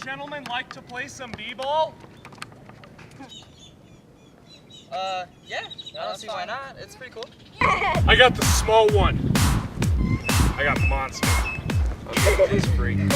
gentlemen like to play some b-ball? Yeah. I don't see why not. It's pretty cool. I got the small one. I got monster. Okay, he's free.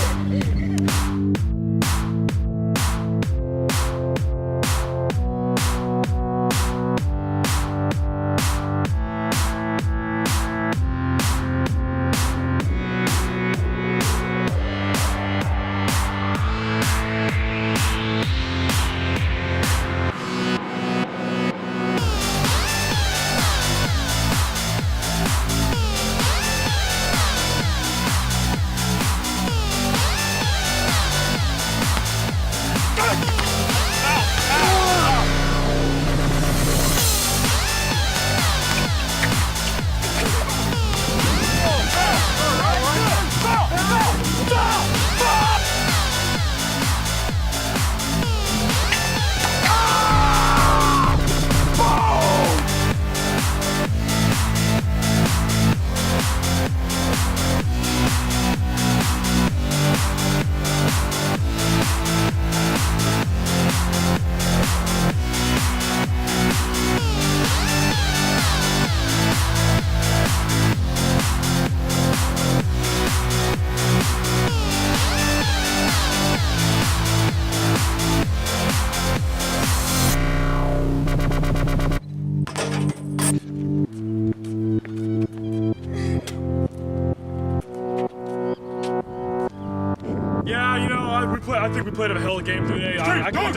Yeah, you know, I think we played a hell of a game today. I could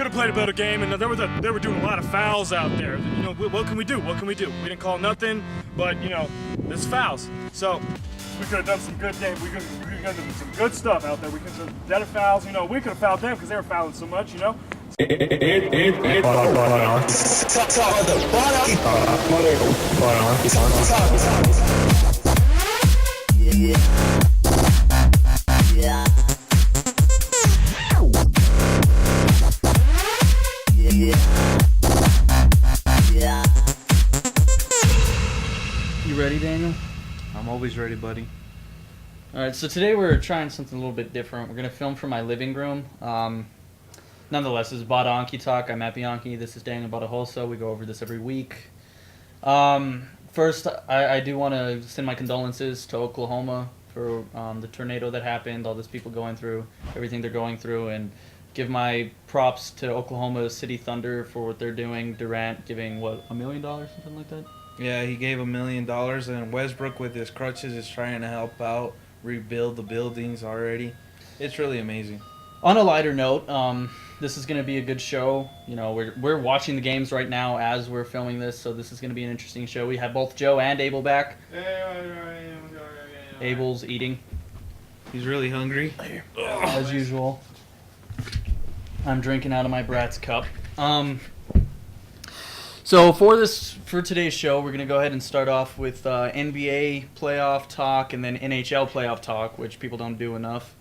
have played a better game, and they were doing a lot of fouls out there. You know, what can we do? What can we do? We didn't call nothing, but you know, there's fouls. So we could have done some good game. We could have done some good stuff out there. We could have done better fouls. You know, we could have fouled them because they were fouling so much. You know. You ready, Daniel? I'm always ready, buddy. Alright, so today we're trying something a little bit different. We're going to film from my living room. Nonetheless, this is Badaanchi Talk. I'm Matt Bianchi. This is Daniel Badahosa. We go over this every week. First, I do want to send my condolences to Oklahoma for the tornado that happened, all these people going through, everything they're going through, and give my props to Oklahoma City Thunder for what they're doing. Durant giving, what, $1 million, something like that? Yeah, he gave $1 million, and Westbrook with his crutches is trying to help out, rebuild the buildings already. It's really amazing. On a lighter note, this is going to be a good show. You know, we're watching the games right now as we're filming this, so this is going to be an interesting show. We have both Joe and Abel back. Abel's eating. He's really hungry. As usual. I'm drinking out of my Bratz cup. So for today's show, we're going to go ahead and start off with NBA playoff talk and then NHL playoff talk, which people don't do enough.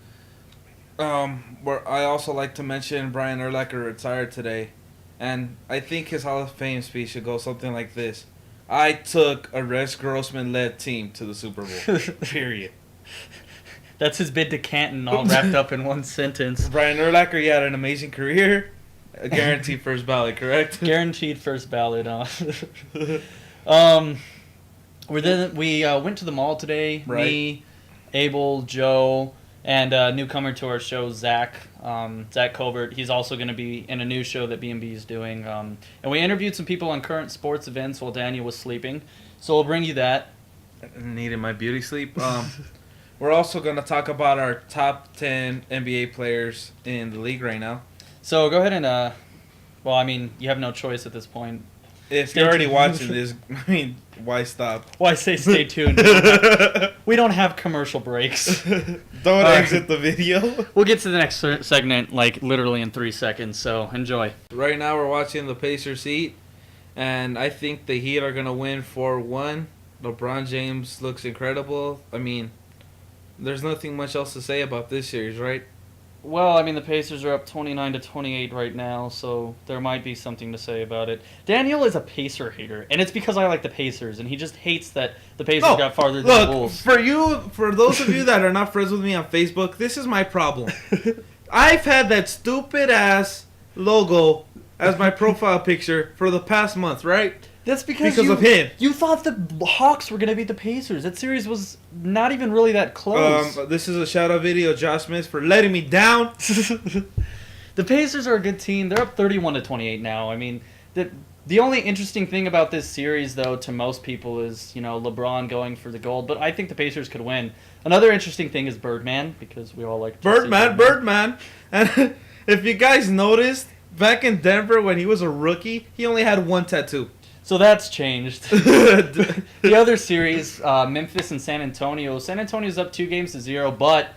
Where I also like to mention Brian Urlacher retired today, and I think his Hall of Fame speech should go something like this: I took a Rex Grossman-led team to the Super Bowl. Period. That's his bid to Canton, all wrapped up in one sentence. Brian Urlacher, you had an amazing career. A guaranteed first ballot, correct? Guaranteed first ballot. We went to the mall today. Right. Me, Abel, Joe, and a newcomer to our show, Zach Covert. He's also going to be in a new show that B&B is doing. And we interviewed some people on current sports events while Daniel was sleeping. So we'll bring you that. I needed my beauty sleep. We're also going to talk about our top 10 NBA players in the league right now. So go ahead and, well, I mean, you have no choice at this point. If you're already watching this, I mean, why stop? Why say stay tuned? We don't have commercial breaks. Don't exit the video. We'll get to the next segment, like, literally in 3 seconds, so enjoy. Right now we're watching the Pacers Heat, and I think the Heat are going to win 4-1. LeBron James looks incredible. I mean, there's nothing much else to say about this series, right? Well, I mean, the Pacers are up 29-28 right now, so there might be something to say about it. Daniel is a Pacer hater, and it's because I like the Pacers, and he just hates that the Pacers got farther than the Bulls. For those of you that are not friends with me on Facebook, this is my problem. I've had that stupid ass logo as my profile picture for the past month, right? That's because of him. You thought the Hawks were going to beat the Pacers. That series was not even really that close. This is a shout-out video, Josh Smith, for letting me down. The Pacers are a good team. They're up 31-28 now. I mean, the only interesting thing about this series, though, to most people is, LeBron going for the gold. But I think the Pacers could win. Another interesting thing is Birdman, because we all like to see Birdman. And if you guys noticed, back in Denver when he was a rookie, he only had one tattoo. So that's changed. The other series, Memphis and San Antonio. San Antonio's up 2-0, but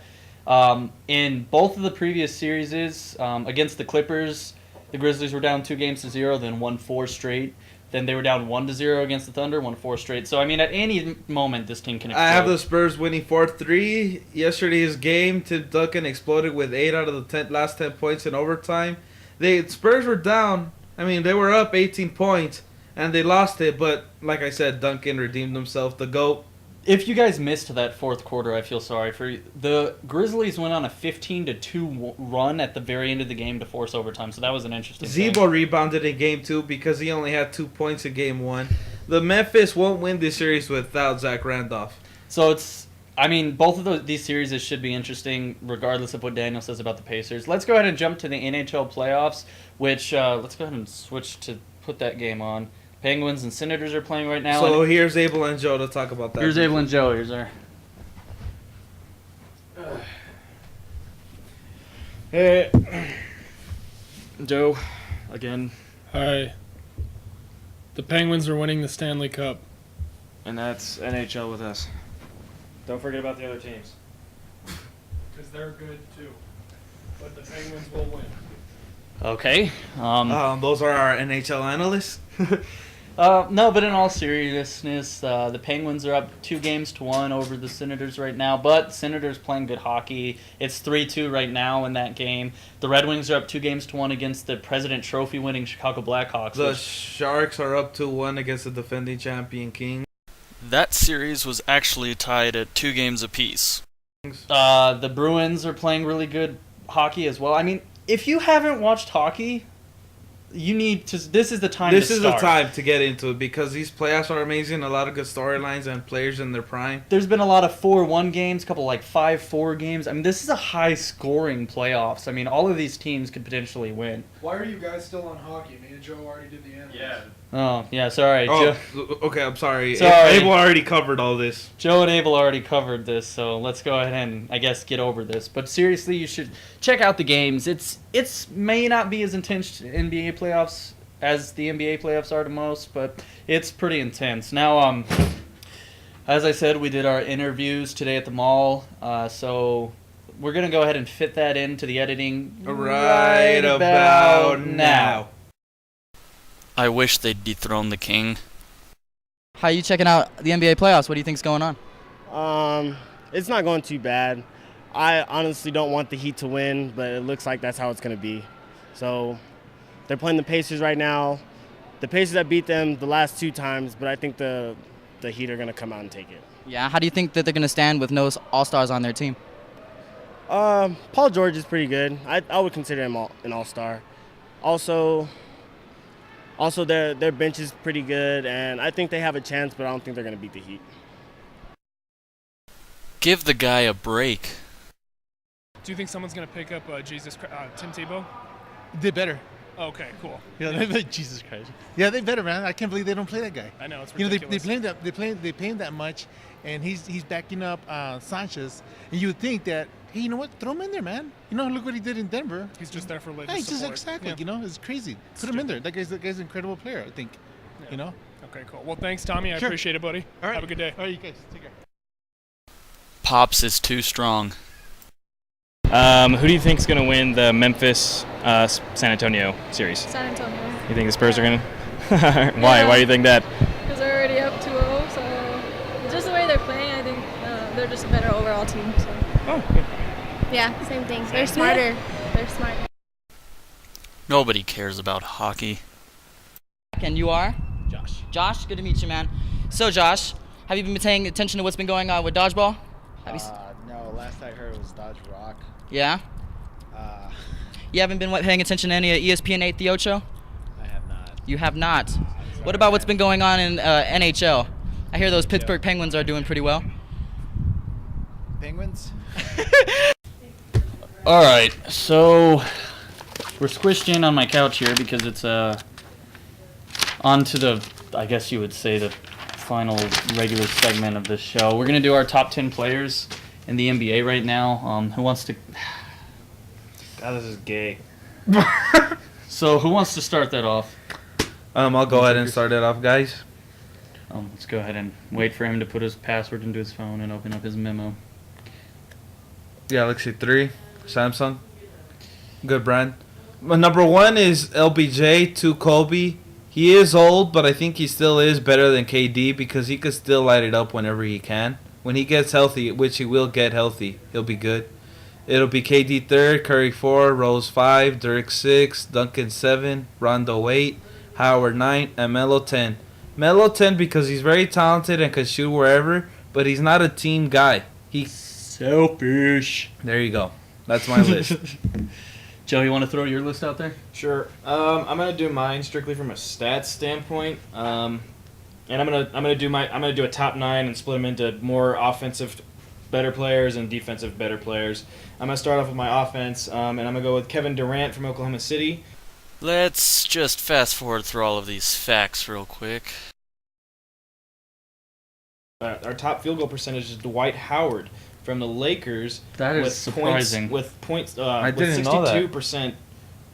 in both of the previous series, against the Clippers, the Grizzlies were down 2-0, then won 4 straight. Then they were down 1-0 against the Thunder, won 4 straight. So, I mean, at any moment, this team can explode. I have the Spurs winning 4-3. Yesterday's game, Tim Duncan exploded with 8 out of the last 10 points in overtime. The Spurs were down. I mean, they were up 18 points. And they lost it, but like I said, Duncan redeemed himself, the GOAT. If you guys missed that fourth quarter, I feel sorry for you. The Grizzlies went on a 15-2 run at the very end of the game to force overtime, so that was an interesting Zebo rebounded in game 2 because he only had 2 points in game 1. The Memphis won't win this series without Zach Randolph. So both of these series should be interesting, regardless of what Daniel says about the Pacers. Let's go ahead and jump to the NHL playoffs, which let's go ahead and switch to put that game on. Penguins and Senators are playing right now. So here's Abel and Joe to talk about that. Here's Abel and Joe. Here's our... Hey, Joe, again. Hi. The Penguins are winning the Stanley Cup. And that's NHL with us. Don't forget about the other teams. Because they're good too. But the Penguins will win. Okay. Those are our NHL analysts. No, but in all seriousness, the Penguins are up 2-1 over the Senators right now. But the Senators playing good hockey. It's 3-2 right now in that game. The Red Wings are up 2-1 against the President Trophy winning Chicago Blackhawks. The Sharks are up 2-1 against the defending champion King. That series was actually tied at 2 games apiece. The Bruins are playing really good hockey as well. I mean, if you haven't watched hockey, you need to. This is the time. This is the time to get into it because these playoffs are amazing. A lot of good storylines and players in their prime. There's been a lot of 4-1 games, a couple 5-4 games. I mean, this is a high-scoring playoffs. I mean, all of these teams could potentially win. Why are you guys still on hockey? Me and Joe already did the analysis. Yeah. Oh, yeah, sorry. Oh, okay, I'm sorry. Sorry. Abel already covered all this. Joe and Abel already covered this, so let's go ahead and, I guess, get over this. But seriously, you should check out the games. It's may not be as intense NBA playoffs as the NBA playoffs are to most, but it's pretty intense. Now, as I said, we did our interviews today at the mall, so we're going to go ahead and fit that into the editing right about now. I wish they'd dethrone the king. How are you checking out the NBA playoffs? What do you think's going on? It's not going too bad. I honestly don't want the Heat to win, but it looks like that's how it's going to be. So they're playing the Pacers right now. The Pacers that beat them the last 2 times, but I think the Heat are going to come out and take it. Yeah, how do you think that they're going to stand with no all-stars on their team? Paul George is pretty good. I would consider him an all-star. Also, their bench is pretty good, and I think they have a chance, but I don't think they're going to beat the Heat. Give the guy a break. Do you think someone's going to pick up Tim Tebow? They better. Okay, cool. Yeah, Jesus Christ. Yeah, they better, man. I can't believe they don't play that guy. I know, it's ridiculous. ridiculous. They pay him that much, and he's backing up Sanchez. And you would think that, hey, you know what? Throw him in there, man. Look what he did in Denver. He's just there for religious Hey, just support. exactly. Yeah. It's crazy. Put him in there. That guy's an incredible player, I think. Yeah. Okay, cool. Well, thanks, Tommy. I Sure. appreciate it, buddy. All right. Have a good day. All right, you guys. Take care. Pops is too strong. Who do you think is going to win the Memphis San Antonio series? San Antonio. You think the Spurs are going to? Why? Yeah. Why do you think that? Because they're already up 2-0, so just the way they're playing, I think they're just a better overall team. So. Oh, good. Yeah, same thing. They're smarter. They're smarter. Nobody cares about hockey. And you are? Josh. Josh, good to meet you, man. So, Josh, have you been paying attention to what's been going on with dodgeball? No, last I heard it was Dodge Rock. Yeah? You haven't been paying attention to any ESPN 8 The Ocho? I have not. You have not. What about what's been going on in NHL? I hear those Pittsburgh Penguins are doing pretty well. Penguins? All right, so we're squished in on my couch here because it's on to the, I guess you would say, the final regular segment of this show. We're gonna do our top 10 players in the NBA right now. Who wants to? God, this is gay. So who wants to start that off? I'll go ahead and start it off, guys. Let's go ahead and wait for him to put his password into his phone and open up his memo. Galaxy 3, Samsung. Good brand. Number 1 is LBJ, 2 Kobe. He is old, but I think he still is better than KD because he could still light it up whenever he can. When he gets healthy, which he will get healthy, he'll be good. It'll be KD 3rd, Curry 4, Rose 5, Dirk 6, Duncan 7, Rondo 8, Howard 9, and Melo 10. Melo 10 because he's very talented and can shoot wherever, but he's not a team guy. He's selfish. There you go. That's my list. Joe, you want to throw your list out there? Sure. I'm gonna do mine strictly from a stats standpoint. And I'm gonna do a top 9 and split them into more offensive better players and defensive better players. I'm gonna start off with my offense, and I'm gonna go with Kevin Durant from Oklahoma City. Let's just fast forward through all of these facts real quick. Our top field goal percentage is Dwight Howard from the Lakers. That is surprising. With points, I with didn't know that. 62%.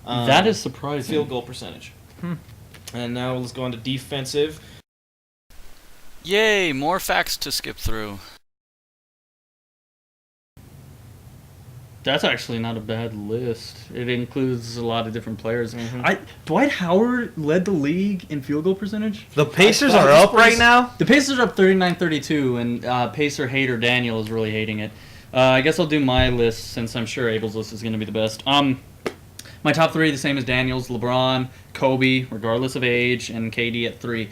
That is surprising. Field goal percentage. And now let's go on to defensive. Yay, more facts to skip through. That's actually not a bad list. It includes a lot of different players. Dwight Howard led the league in field goal percentage. The Pacers are up right now? The Pacers are up 39-32, and Pacer hater Daniel is really hating it. I guess I'll do my list since I'm sure Abel's list is going to be the best. My top 3 the same as Daniel's: LeBron, Kobe, regardless of age, and KD at 3.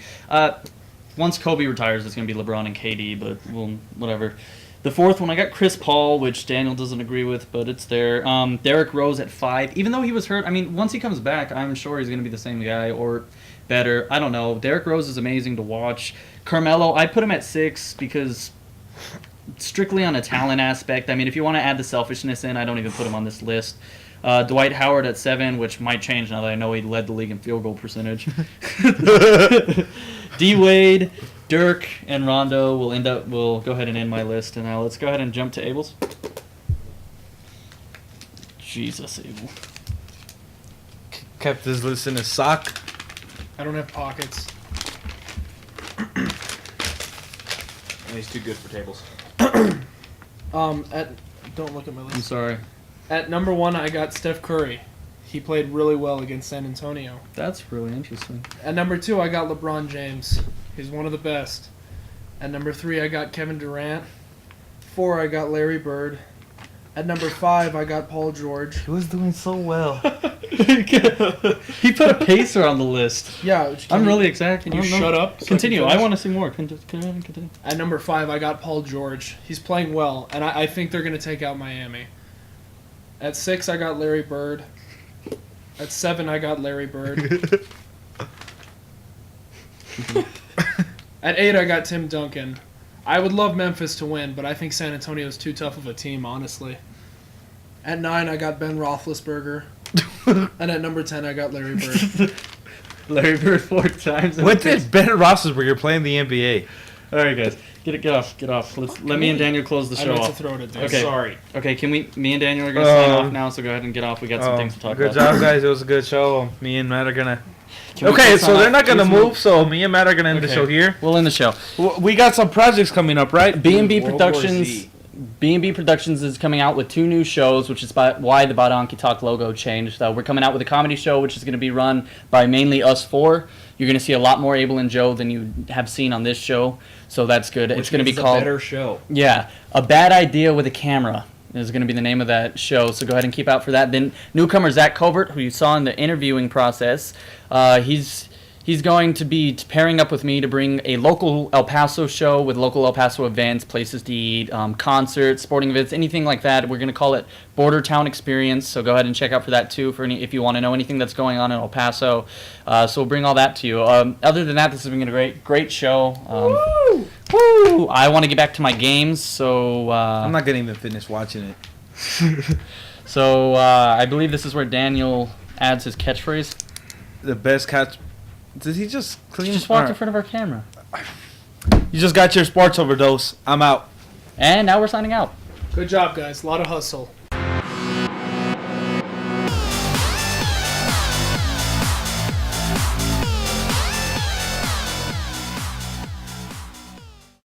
Once Kobe retires, it's going to be LeBron and KD, but well, whatever. The 4th one, I got Chris Paul, which Daniel doesn't agree with, but it's there. Derrick Rose at 5. Even though he was hurt, I mean, once he comes back, I'm sure he's going to be the same guy or better. I don't know. Derrick Rose is amazing to watch. Carmelo, I put him at 6 because strictly on a talent aspect. I mean, if you want to add the selfishness in, I don't even put him on this list. Dwight Howard at 7, which might change now that I know he led the league in field goal percentage. D-Wade, Dirk, and Rondo will go ahead and end my list. And now let's go ahead and jump to Abel's. Jesus, Abel. Kept his list in his sock. I don't have pockets. And he's too good for tables. Don't look at my list. I'm sorry. At number 1, I got Steph Curry. He played really well against San Antonio. That's really interesting. At number 2, I got LeBron James. He's one of the best. At number 3, I got Kevin Durant. 4, I got Larry Bird. At number 5, I got Paul George. He was doing so well. He put a Pacer on the list. Yeah. I'm really excited. Can you shut up? Continue. I want to see more. Continue. At number 5, I got Paul George. He's playing well, and I think they're going to take out Miami. At 6, I got Larry Bird. At 7, I got Larry Bird. At 8, I got Tim Duncan. I would love Memphis to win, but I think San Antonio is too tough of a team, honestly. At 9, I got Ben Roethlisberger. And at number 10, I got Larry Bird. Larry Bird 4 times. When did Ben Roethlisberger play in the NBA? All right, guys. Get off. Let me and Daniel close the show off. I meant to throw it at Dan. Okay. Sorry. Okay, can me and Daniel are going to sign off now, so go ahead and get off. We got some things to talk about. Good job, guys. It was a good show. Me and Matt are going to... Can we Okay, close so on they're off? not going to Please move, so me and Matt are going to end the show here. We'll end the show. We got some projects coming up, right? B&B Productions. B&B Productions is coming out with 2 new shows, which is why the Badaanchi Talk logo changed. We're coming out with a comedy show, which is going to be run by mainly us 4. You're going to see a lot more Abel and Joe than you have seen on this show, so that's good. It's going to be called... a better show. Yeah, A Bad Idea with a Camera. is going to be the name of that show, so go ahead and keep out for that. Then newcomer Zach Covert, who you saw in the interviewing process, he's going to be pairing up with me to bring a local El Paso show with local El Paso events, places to eat, concerts, sporting events, anything like that. We're going to call it Border Town Experience, so go ahead and check out for that too if you want to know anything that's going on in El Paso. So we'll bring all that to you. Other than that, this has been a great show. Woo! I want to get back to my games, so... I'm not going to even finish watching it. So I believe this is where Daniel adds his catchphrase. The best catch... Did he just clean? He just walked in front of our camera. You just got your sports overdose. I'm out. And now we're signing out. Good job, guys. A lot of hustle.